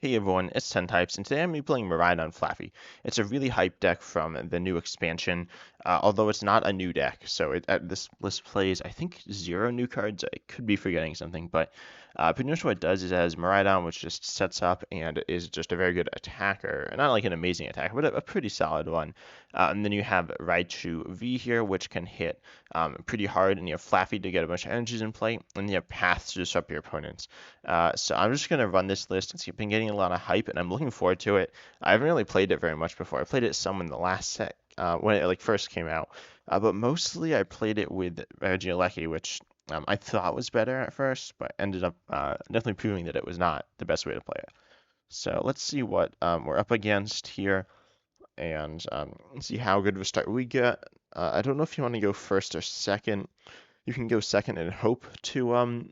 Hey everyone, it's 10 Types, and today I'm going to be playing Miriadon Flaffy. It's a really hype deck from the new expansion, although it's not a new deck. So this list plays, I think, 0 new cards. I could be forgetting something, but pretty much what it does is it has Miriadon, which just sets up and is just a very good attacker. Not like an amazing attacker, but a pretty solid one. And then you have Raichu V here, which can hit pretty hard, and you have Flaffy to get a bunch of energies in play, and you have Path to disrupt your opponents. So I'm just going to run this list. It's been getting a lot of hype, and I'm looking forward to it. I haven't really played it very much before. I played it some in the last set when it like first came out, but mostly I played it with Regieleki, which I thought was better at first, but ended up definitely proving that it was not the best way to play it. So let's see what we're up against here, and see how good of a start we get. I don't know if you want to go first or second. You can go second and hope to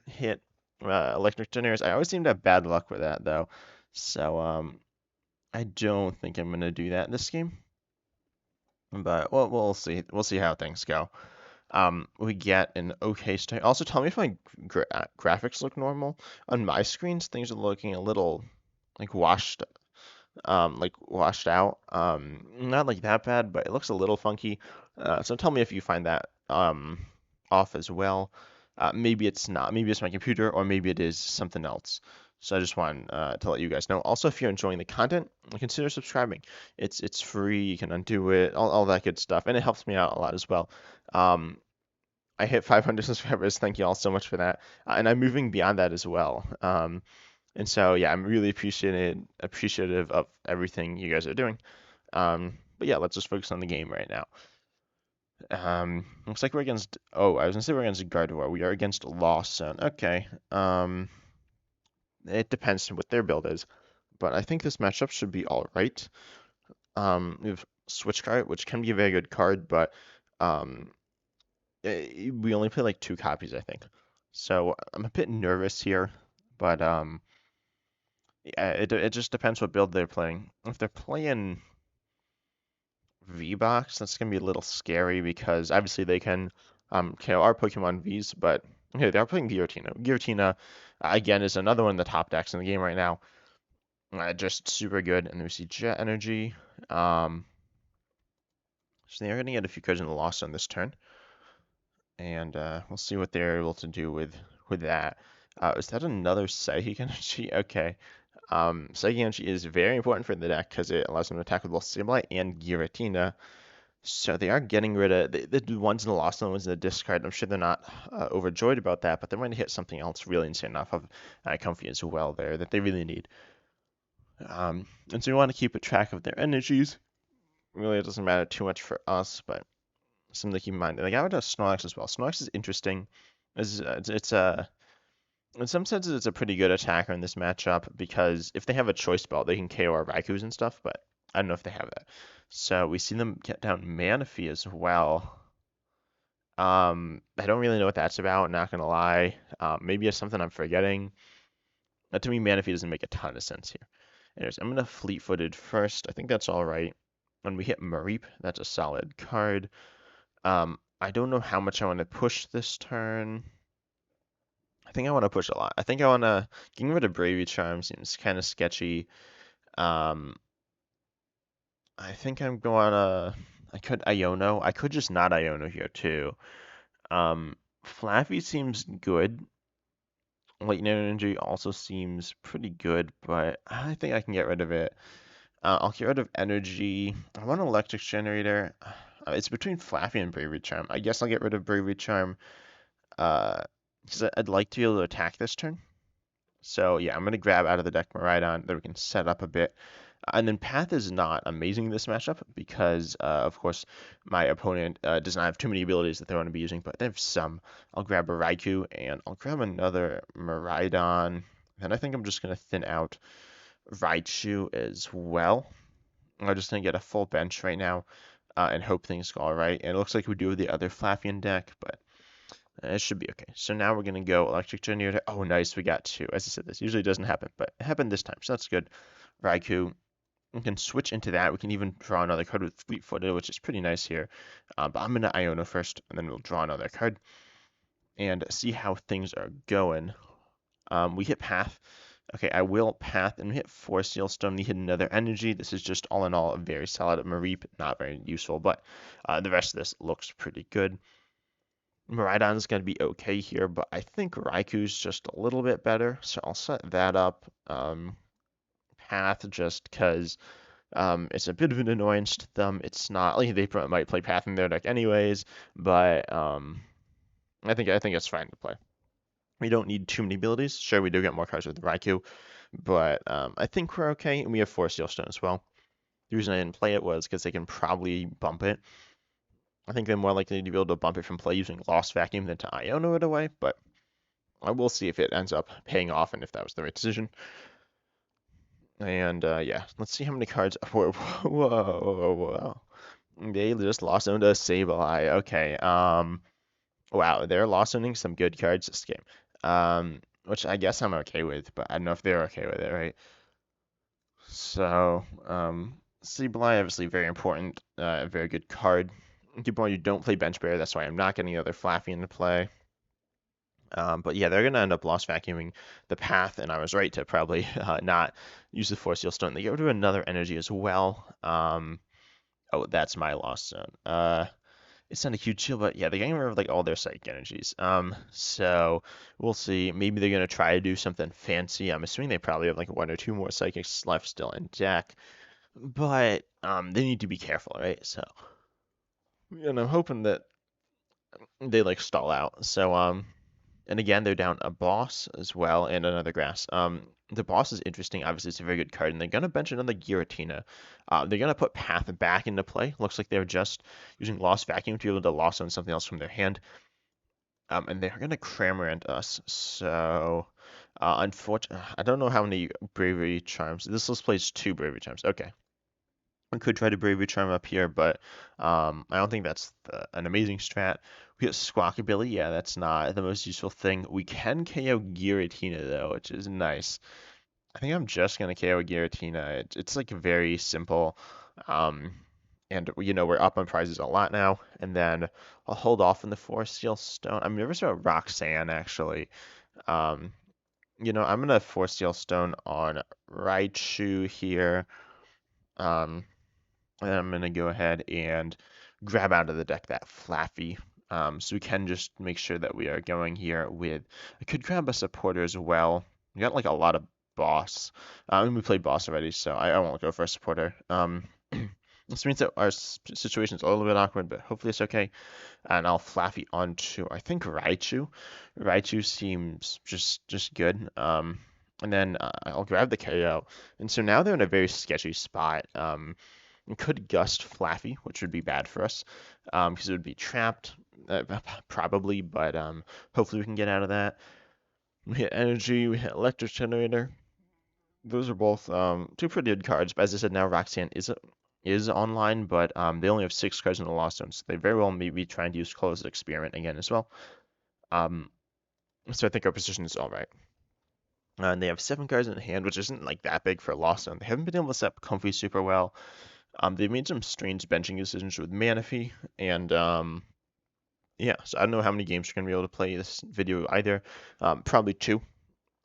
hit electric generators. I always seem to have bad luck with that though. So I don't think I'm gonna do that this game. But we'll see. We'll see how things go. We get an okay start. Also, tell me if my graphics look normal. On my screens, things are looking a little like washed out. Not like that bad, but it looks a little funky. So tell me if you find that off as well. Maybe it's not. Maybe it's my computer, or maybe it is something else. So I just want to let you guys know. Also, if you're enjoying the content, consider subscribing. It's free. You can undo it, all that good stuff, and it helps me out a lot as well. Um, I hit 500 subscribers. Thank you all so much for that, and I'm moving beyond that as well. And so yeah, I'm really appreciative of everything you guys are doing. But yeah, let's just focus on the game right now. Looks like we're against. Oh, I was gonna say we're against Gardevoir. We are against Lost Zone. Okay. It depends on what their build is, but I think this matchup should be all right. We have Switch card, which can be a very good card, but um, we only play like 2 copies, I think. So I'm a bit nervous here, but yeah, it just depends what build they're playing. If they're playing V-Box, that's gonna be a little scary because obviously they can KO our Pokemon Vs, but okay, they are playing Giratina. Giratina, again, is another one of the top decks in the game right now. Just super good. And then we see Jet Energy. Um, so they are gonna get a few cards in the loss on this turn, and we'll see what they're able to do with that. Is that another Psychic Energy? Okay. Psychic Energy is very important for the deck because it allows them to attack with both Sableye and Giratina. So they are getting rid of the ones in the lost and the ones in the discard. I'm sure they're not overjoyed about that, but they're going to hit something else really insane enough of Comfy as well there that they really need. And so we want to keep a track of their energies. Really, it doesn't matter too much for us, but something to keep in mind. And I got rid of Snorlax as well. Snorlax is interesting. It's a in some senses, it's a pretty good attacker in this matchup because if they have a choice belt, they can KO our Raikus and stuff, but I don't know if they have that. So we see them get down Manaphy as well. I don't really know what that's about, not gonna lie. Maybe it's something I'm forgetting. To me, Manaphy doesn't make a ton of sense here. Anyways, I'm gonna fleet-footed first. I think that's all right. When we hit Mareep, that's a solid card. I don't know how much I want to push this turn. I think I want to push a lot. I think I want to getting rid of Bravery Charm seems kind of sketchy. Um, I think I'm going to. I could Iono. I could just not Iono here too. Flaffy seems good. Lightning Energy also seems pretty good, but I think I can get rid of it. I'll get rid of Energy. I want an Electric Generator. It's between Flaffy and Bravery Charm. I guess I'll get rid of Bravery Charm. Because I'd like to be able to attack this turn. So yeah, I'm going to grab out of the deck Miriadon that we can set up a bit. And then Path is not amazing in this matchup because, of course, my opponent does not have too many abilities that they want to be using, but they have some. I'll grab a Raikou and I'll grab another Miraidon. And I think I'm just going to thin out Raichu as well. I'm just going to get a full bench right now and hope things go all right. And it looks like we do have the other Flaffian deck, but it should be okay. So now we're going to go Electric Generator. Oh, nice. We got 2. As I said, this usually doesn't happen, but it happened this time, so that's good. Raikou. We can switch into that. We can even draw another card with Fleet-Footed, which is pretty nice here. But I'm going to Iono first, and then we'll draw another card and see how things are going. We hit Path. Okay, I will path and hit 4 Steel Stone to hit another energy. This is just all in all a very solid Mareep, not very useful, but the rest of this looks pretty good. Miraidon's going to be okay here, but I think Raiku's just a little bit better, so I'll set that up. Path just because it's a bit of an annoyance to them. It's not like they might play Path in their deck anyways, but I think it's fine to play. We don't need too many abilities. Sure, we do get more cards with Raikou, but I think we're okay, and we have 4 Steel Stone as well. The reason I didn't play it was because they can probably bump it. I think they're more likely to be able to bump it from play using Lost Vacuum than to Iono it away, but I will see if it ends up paying off and if that was the right decision. And yeah, let's see how many cards. Whoa, whoa, whoa, whoa. They just lost them to Sableye. Okay. Wow, they're lost owning some good cards this game. Which I guess I'm okay with, but I don't know if they're okay with it, right? So, Sableye obviously very important, a very good card. Keep on, you don't play Bench Bear, that's why I'm not getting the other Flaffy into play. But yeah, they're gonna end up lost vacuuming the path, and I was right to probably not use the Force Seal Stone. They get rid of another energy as well. Oh, that's my lost zone. It's not a huge deal, but yeah, they're getting rid of like all their psychic energies. So we'll see. Maybe they're gonna try to do something fancy. I'm assuming they probably have like 1 or 2 more psychics left still in deck, but they need to be careful, right? So, and I'm hoping that they like stall out. So and again, they're down a boss as well and another grass. The boss is interesting. Obviously, it's a very good card, and they're gonna bench another Giratina. They're gonna put Path back into play. Looks like they're just using Lost Vacuum to be able to loss on something else from their hand. And they're gonna Cramorant us. So, unfortunately, I don't know how many Bravery Charms. This list plays 2 Bravery Charms. Okay. We could try to Bravery Charm up here, but I don't think that's an amazing strat. We get Squawkabilly, yeah, that's not the most useful thing. We can KO Giratina though, which is nice. I think I'm just gonna KO Giratina. It's like very simple, um, and we're up on prizes a lot now. And then I'll hold off on the Forest Steel Stone. I'm nervous about Roxanne actually. Um, I'm gonna Force Steel Stone on Raichu here. Um, and I'm going to go ahead and grab out of the deck that Flaffy. So we can just make sure that we are going here with. I could grab a supporter as well. We got like a lot of boss. We played boss already, so I won't go for a supporter. This means that our situation is a little bit awkward, but hopefully it's okay. And I'll Flaffy onto, I think, Raichu. Raichu seems just good. And then I'll grab the KO. And so now they're in a very sketchy spot. We could gust Flaffy, which would be bad for us, because it would be trapped, probably, but hopefully we can get out of that. We hit Energy, we hit Electric Generator. Those are both 2 pretty good cards, but as I said, now Roxanne is online, but they only have 6 cards in the Lost Zone, so they very well may be trying to use Closed Experiment again as well. So I think our position is all right. And they have 7 cards in hand, which isn't like that big for a Lost Zone. They haven't been able to set up Comfy super well. They've made some strange benching decisions with Manaphy, and yeah, so I don't know how many games you're gonna be able to play this video either. Probably 2.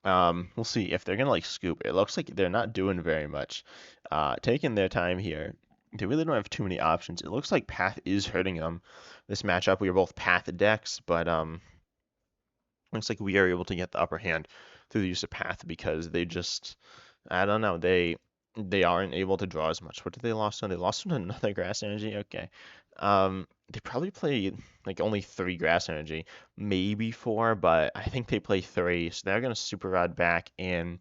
We'll see if they're gonna like scoop. It looks like they're not doing very much. Taking their time here. They really don't have too many options. It looks like Path is hurting them. This matchup, we are both Path decks, but looks like we are able to get the upper hand through the use of Path because they just, I don't know, they aren't able to draw as much. What did they lost on? They lost on another grass energy. Okay. They probably play like only 3 grass energy, maybe 4, but I think they play 3, so they're gonna super rod back in.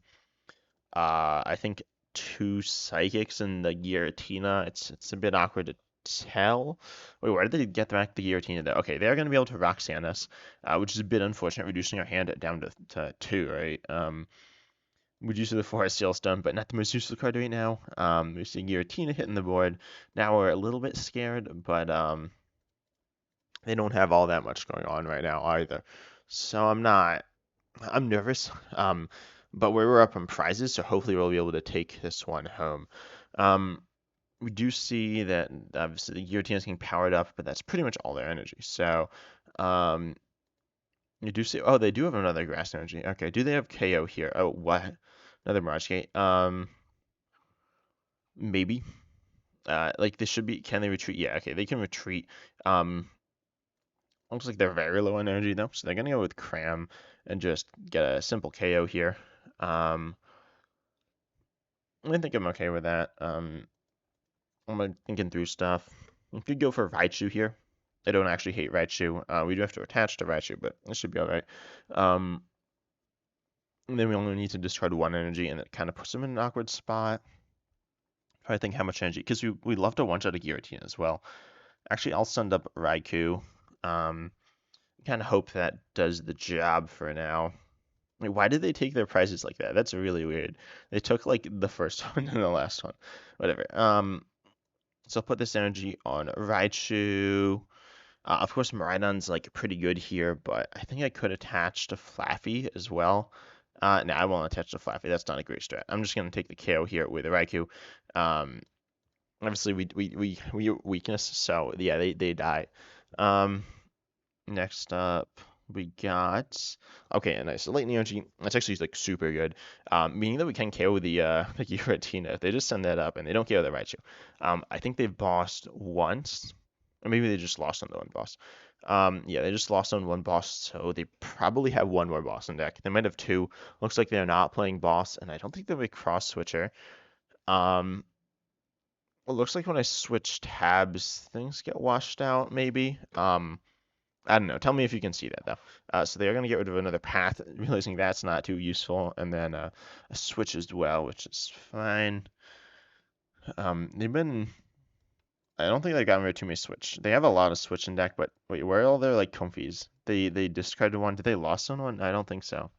I think 2 psychics and the Giratina. It's a bit awkward to tell. Wait, where did they get back the Giratina though? Okay, they're gonna be able to Roxanne us, which is a bit unfortunate, reducing our hand down to 2, right? Would use the Forest Seal Stone, but not the most useful card right now. We see Giratina hitting the board. Now we're a little bit scared, but they don't have all that much going on right now either. So I'm nervous. But we're up on prizes, so hopefully we'll be able to take this one home. We do see that obviously the Giratina is getting powered up, but that's pretty much all their energy. So, you do see, oh, they do have another grass energy. Okay, do they have KO here? Oh, what? Another Mirage Gate. Maybe. Like this should be. Can they retreat? Yeah. Okay, they can retreat. Um, Looks like they're very low on energy though, so they're gonna go with Cram and just get a simple KO here. Um, I think I'm okay with that. I'm thinking through stuff. We could go for Raichu here. I don't actually hate Raichu. We do have to attach to Raichu, but it should be alright. Um, and then we only need to discard one energy, and it kind of puts him in an awkward spot. I think how much energy, because we love to one-shot a Giratina as well. Actually, I'll send up Raikou. Um, Kind of hope that does the job for now. Like, why did they take their prizes like that? That's really weird. They took like the first one and the last one. Whatever. So I'll put this energy on Raichu. Of course, Miraidon's like pretty good here, but I think I could attach to Flaffy as well. No, I won't attach to Flaffy. That's not a great strat. I'm just gonna take the KO here with the Raikou. Um, Obviously we weakness, so yeah, they die. Um, Next up, we got okay, nice. Lightning energy. That's actually like super good. Meaning that we can KO the Giratina if they just send that up and they don't KO the Raichu. I think they've bossed once, or maybe they just lost on the one boss. Yeah, they just lost on one boss, so they probably have one more boss in deck. They might have two. Looks like they're not playing boss, and I don't think they'll be cross switcher. Um, it looks like when I switch tabs, things get washed out, maybe. I don't know. Tell me if you can see that though. So they're going to get rid of another path, realizing that's not too useful, and then a switch as well, which is fine. They've been. I don't think they've gotten rid of too many switch. They have a lot of switch in deck, but wait, where are all their like comfies? They discarded one. Did they lost on one? I don't think so.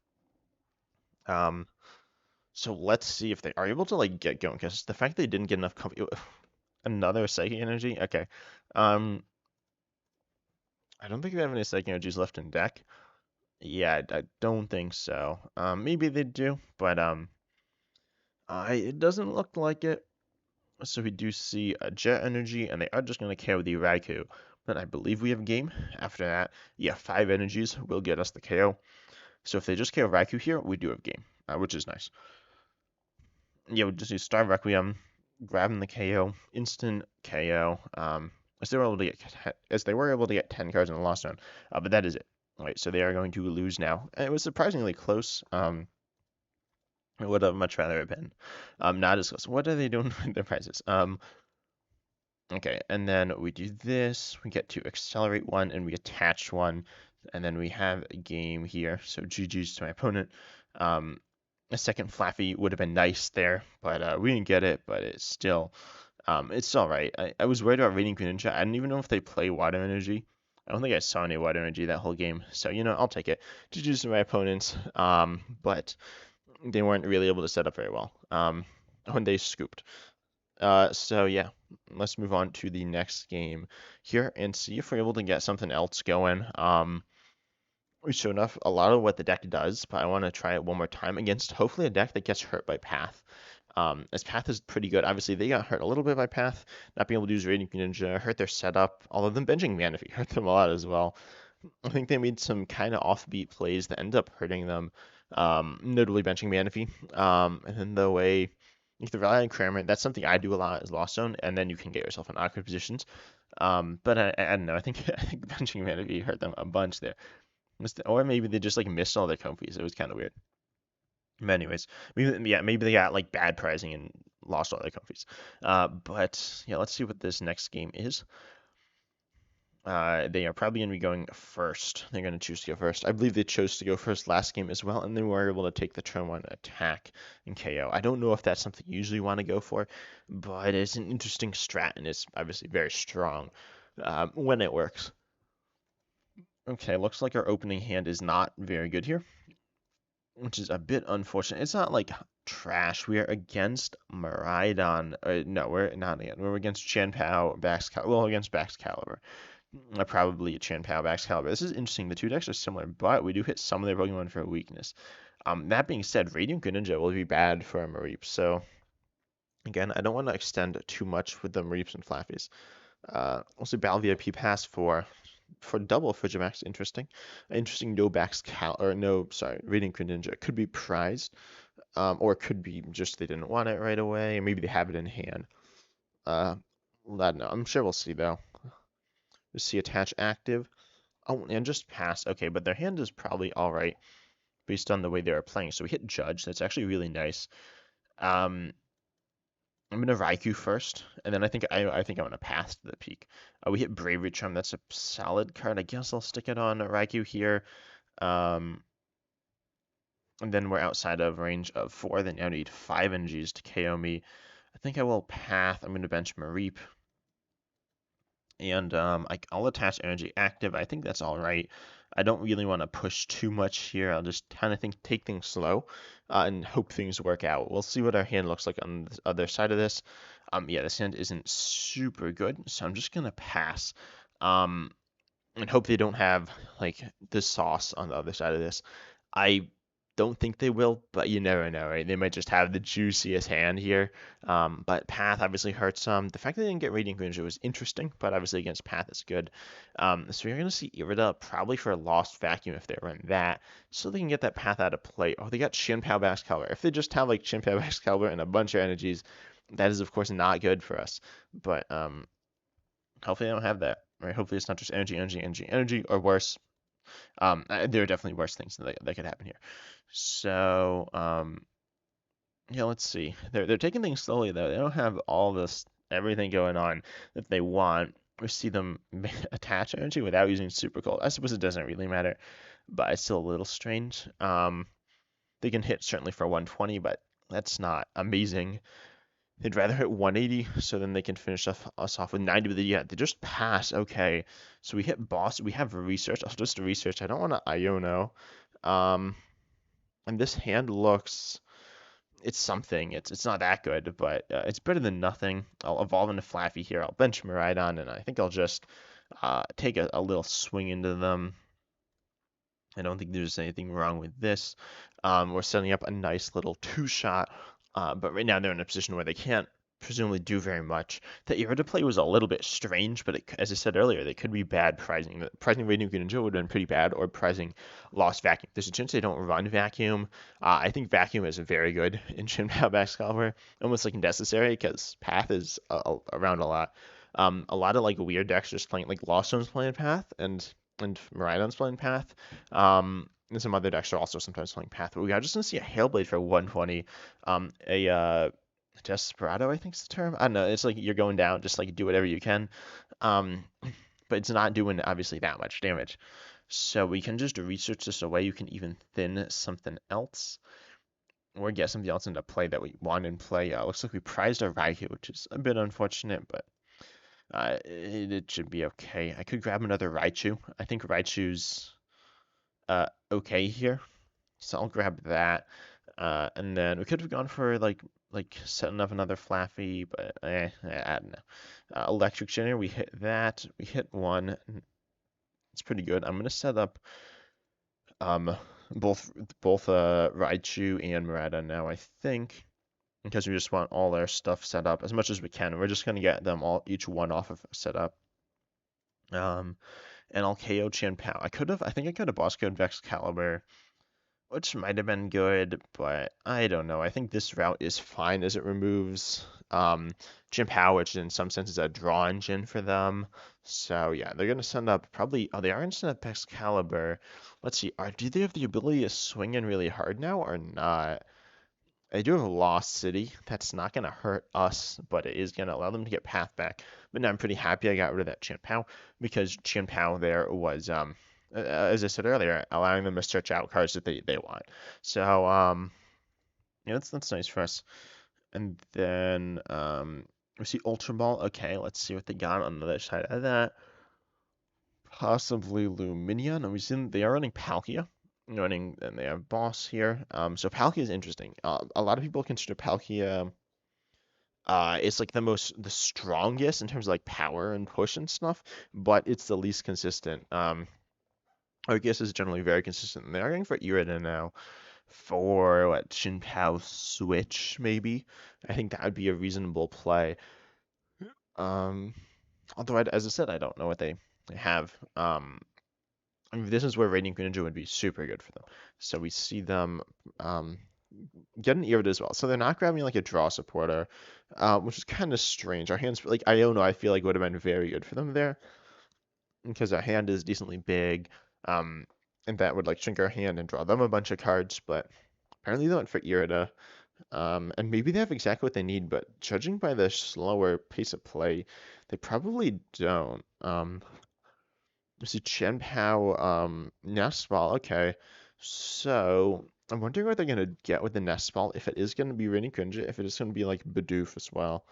Um, so let's see if they are able to like get going, because the fact they didn't get enough comfy. Another psychic energy. Okay. Um, I don't think they have any psychic energies left in deck. Yeah, I don't think so. Maybe they do, but it doesn't look like it. So we do see a Jet Energy, and they are just going to KO the Raikou. But I believe we have game. After that, yeah, 5 energies will get us the KO. So if they just KO Raikou here, we do have game, which is nice. Yeah, we just use Star Requiem, grabbing the KO, instant KO. As they were able to get 10 cards in the last round, but that is it. All right, so they are going to lose now. And it was surprisingly close. I would have much rather have been not as close. What are they doing with their prizes? Okay, and then we do this. We get to accelerate one, and we attach one, and then we have a game here. So GG's to my opponent. A second Flaffy would have been nice there, but we didn't get it. But it's all right. I was worried about Radiant Greninja. I didn't even know if they play Water Energy. I don't think I saw any Water Energy that whole game. So I'll take it. GG's to my opponents. But they weren't really able to set up very well when they scooped. So yeah, let's move on to the next game here and see if we're able to get something else going. We showed off a lot of what the deck does, but I want to try it one more time against hopefully a deck that gets hurt by Path. As Path is pretty good. Obviously, they got hurt a little bit by Path, not being able to use Radiant Ninja, hurt their setup, although them benching Manaphy hurt them a lot as well. I think they made some kind of offbeat plays that end up hurting them, notably benching Manaphy. And then the way you can rely on Kramer, that's something I do a lot as Lost Zone, and then you can get yourself in awkward positions. But I don't know. I think benching Manaphy hurt them a bunch there. Or maybe they just like missed all their comfies. It was kind of weird. But anyways, maybe they got like bad pricing and lost all their comfies. But yeah, let's see what this next game is. They are probably going to be going first. They're going to choose to go first. I believe they chose to go first last game as well, and they were able to take the turn one attack and KO. I don't know if that's something you usually want to go for, but it's an interesting strat, and it's obviously very strong when it works. Okay, looks like our opening hand is not very good here, which is a bit unfortunate. It's not like trash. We are against Miraidon. No, we're not again. We're against Chien-Pao, against Baxcalibur. Probably a Chien-Pao, Baxcalibur. This is interesting. The two decks are similar, but we do hit some of their Pokemon for a weakness. That being said, Radiant Greninja will be bad for a Mareep. So, again, I don't want to extend too much with the Mareeps and Flaffies. Also, Battle VIP Pass for double Frigimax, interesting. Interesting no Radiant Greninja could be prized. Or it could be just they didn't want it right away, or maybe they have it in hand. Uh, I don't know. I'm sure we'll see though. We see attach active. Oh, and just pass. Okay, but their hand is probably all right based on the way they are playing. So we hit judge. That's actually really nice. Um, I'm gonna Raikou first, and then I think I'm gonna pass to the peak. We hit bravery charm. That's a solid card. I guess I'll stick it on Raikou here. Um, and then we're outside of range of 4. Then I need 5 energies to KO me. I think I will path. I'm gonna bench Mareep. And I'll attach energy active. I think that's all right. I don't really want to push too much here. I'll just kind of take things slow and hope things work out. We'll see what our hand looks like on the other side of this. Yeah, this hand isn't super good, so I'm just gonna pass. Um, and hope they don't have like the sauce on the other side of this. I don't think they will, but you never know, right? They might just have the juiciest hand here. But Path obviously hurts some. The fact that they didn't get Radiant Greninja was interesting, but obviously against Path is good. So you're going to see Irida probably for a Lost Vacuum if they run that, so they can get that Path out of play. Oh, they got Chien-Pao Excalibur. If they just have like Chien-Pao Excalibur and a bunch of energies, that is of course not good for us. But hopefully they don't have that. Right? Hopefully it's not just energy, or worse. There are definitely worse things that could happen here. So, yeah, let's see. They're taking things slowly though. They don't have all this everything going on that they want. We see them attach energy without using super cold. I suppose it doesn't really matter, but it's still a little strange. They can hit certainly for 120, but that's not amazing. They'd rather hit 180, so then they can finish us off with 90. But yeah, they just pass. Okay, so we hit boss. We have research. I'll just research. I don't want to Iono. Um, and this hand looks, it's something. It's not that good, but it's better than nothing. I'll evolve into Flaffy here. I'll bench Miriadon, and I think I'll just take a little swing into them. I don't think there's anything wrong with this. We're setting up a nice little two-shot, but right now they're in a position where they can't presumably do very much. The Irida play was a little bit strange, but as I said earlier, they could be bad pricing. The pricing Radiant Greninja would have been pretty bad, or pricing Lost Vacuum. There's a chance they don't run Vacuum. I think Vacuum is very good in Chien-Pao Excalibur, almost like necessary, because Path is around a lot. A lot of like weird decks just playing, like Lost Stone's playing Path, and Miraidon's playing Path. And some other decks are also sometimes playing Path. But we are just going to see a Hailblade for 120. Desperado, I think is the term. I don't know. It's like you're going down, just like do whatever you can. Um, but it's not doing obviously that much damage. So we can just research this away. You can even thin something else, or get something else into play that we want in play. Looks like we prized our Raikou, which is a bit unfortunate, but it should be okay. I could grab another Raichu. I think Raichu's okay here, so I'll grab that. And then we could have gone for like setting up another Flaffy, but I don't know. Electric Generator, we hit that. We hit one. It's pretty good. I'm gonna set up um both Raichu and Murata now, I think, because we just want all our stuff set up as much as we can. We're just gonna get them all each one off of set up. And I'll KO Chien-Pao. I think I could have boss code Vex Caliber, which might have been good, but I don't know. I think this route is fine as it removes Chien-Pao, which in some sense is a draw engine for them. So yeah, they're gonna send up probably. Oh, they are gonna send up Excalibur. Let's see. Do they have the ability to swing in really hard now or not? They do have a Lost City. That's not going to hurt us, but it is going to allow them to get Path back. But now I'm pretty happy I got rid of that Chien-Pao, because Chien-Pao there was, as I said earlier, allowing them to search out cards that they want. So, yeah, that's nice for us. And then we see Ultra Ball. Okay, let's see what they got on the other side of that. Possibly Luminion. And we see they are running Palkia. Running, and they have Boss here. So Palkia is interesting. A lot of people consider Palkia it's like the strongest in terms of like power and push and stuff, but it's the least consistent. I guess is generally very consistent. They're going for Irida now for what, Chien-Pao switch maybe. I think that would be a reasonable play. Um, Although as I said, I don't know what they have. I mean, this is where Radiant Greninja would be super good for them. So we see them get an Irida as well. So they're not grabbing like a draw supporter, which is kind of strange. Our hands, like Iono, I feel like would have been very good for them there because our hand is decently big, um, and that would like shrink our hand and draw them a bunch of cards. But apparently they went for Irida, and maybe they have exactly what they need. But judging by the slower pace of play, they probably don't. Let's see, Chien-Pao, Nest Ball. Okay, so I'm wondering what they're gonna get with the Nest Ball. If it is gonna be Rainy Greninja, if it is gonna be like Bidoof as well,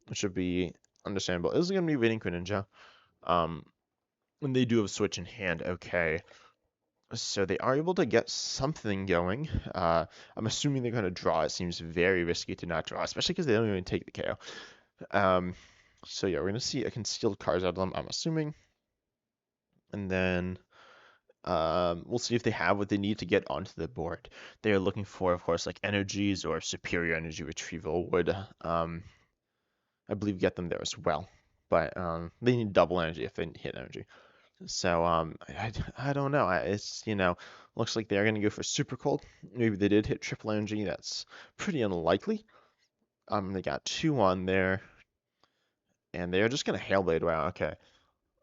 which would be understandable. It is gonna be Rainy Greninja. Um, when they do have Switch in hand, okay. So they are able to get something going. I'm assuming they're gonna draw. It seems very risky to not draw, especially because they don't even take the KO. So yeah, we're gonna see a concealed cards out of them. I'm assuming, and then. We'll see if they have what they need to get onto the board. They are looking for, of course, like energies or superior energy retrieval would, I believe, get them there as well. But they need double energy if they hit energy. So I don't know. It's looks like they're gonna go for super cold. Maybe they did hit triple energy. That's pretty unlikely. They got two on there, and they're just gonna Hailblade. Wow. Okay.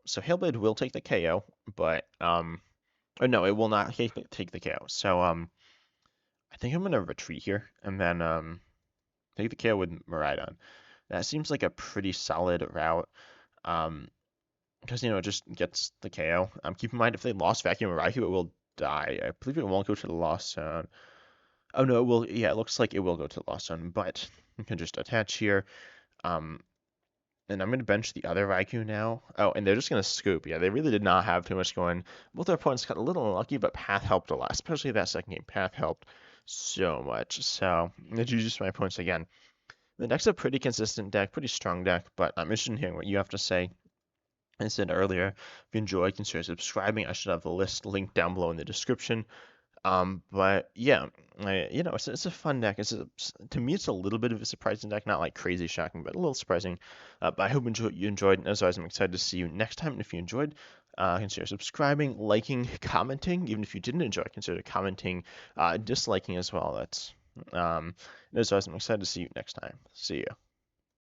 So Hailblade will take the KO, but or no, it will not take the KO. So I think I'm gonna retreat here and then take the KO with Miriadon. That seems like a pretty solid route. Um, because it just gets the KO. Keep in mind if they lost Vacuum Raikou, it will die. I believe it won't go to the lost zone. Oh no, it will. Yeah, it looks like it will go to the lost zone, but you can just attach here. Um, and I'm gonna bench the other Raikou now. Oh, and they're just gonna scoop. Yeah, they really did not have too much going. Both their opponents got a little unlucky, but Path helped a lot, especially that second game. Path helped so much. So, just my points again. The deck's a pretty consistent deck, pretty strong deck, but I'm interested in hearing what you have to say. As I said earlier, if you enjoyed, consider subscribing. I should have the list linked down below in the description. But yeah, it's a fun deck. To me, it's a little bit of a surprising deck, not like crazy shocking, but a little surprising. But I hope you enjoyed. And as always, I'm excited to see you next time. And if you enjoyed, consider subscribing, liking, commenting. Even if you didn't enjoy, consider commenting, disliking as well. That's and as always, I'm excited to see you next time. See you.